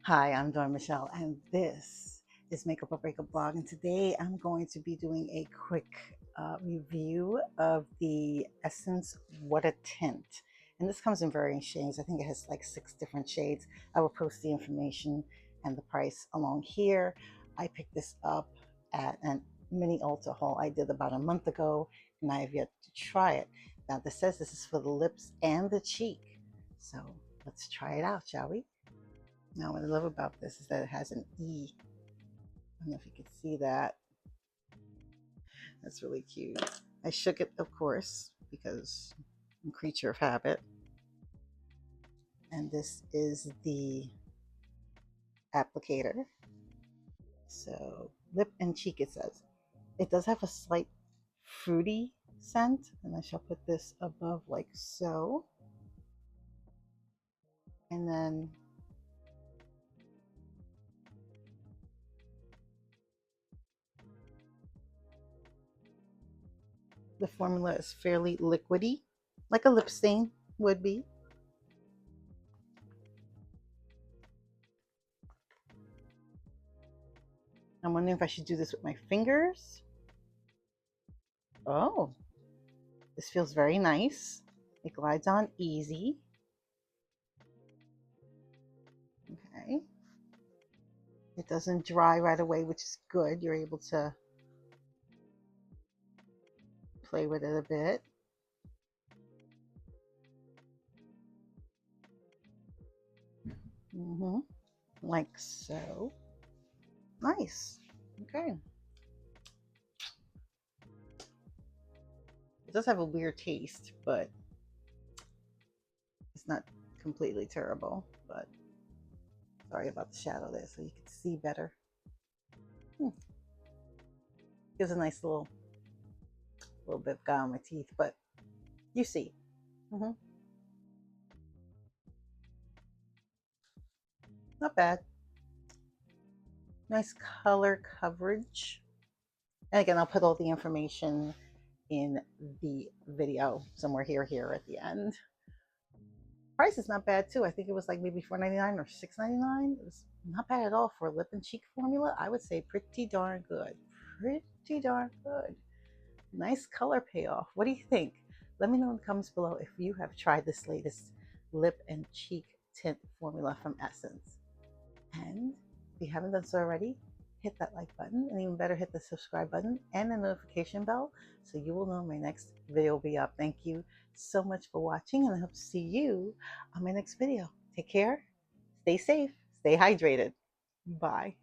Hi, I'm Dawn Michelle, and this is Makeup or Breakup Blog. And today I'm going to be doing a quick review of the Essence What a Tint. And this comes in varying shades. I think it has like 6 different shades. I will post the information and the price along here. I picked this up at a mini Ulta haul I did about a month ago, and I have yet to try it. Now, this says this is for the lips and the cheek. So let's try it out, shall we? Now, what I love about this is that it has an E. I don't know if you can see that. That's really cute. I shook it, of course, because I'm a creature of habit. And this is the applicator. So, lip and cheek, it says. It does have a slight fruity scent, and I shall put this above like so. And then the formula is fairly liquidy, like a lip stain would be. I'm wondering if I should do this with my fingers. Oh, this feels very nice. It glides on easy. Okay. It doesn't dry right away, which is good. You're able to play with it a bit. Like so. Nice. Okay. It does have a weird taste, but it's not completely terrible. But sorry about the shadow there, so you can see better. Gives a nice little bit of gum on my teeth, but you see. Not bad. Nice color coverage. And again, I'll put all the information in the video somewhere here at the end. Price is not bad too. I think it was like maybe $4.99 or $6.99. It was not bad at all for a lip and cheek formula. I would say pretty darn good. Pretty darn good. Nice color payoff. What do you think? Let me know in the comments below if you have tried this latest lip and cheek tint formula from Essence. And if you haven't done so already, hit that like button, and even better, hit the subscribe button and the notification bell so you will know my next video will be up. Thank you so much for watching, and I hope to see you on my next video. Take care, stay safe, stay hydrated. Bye.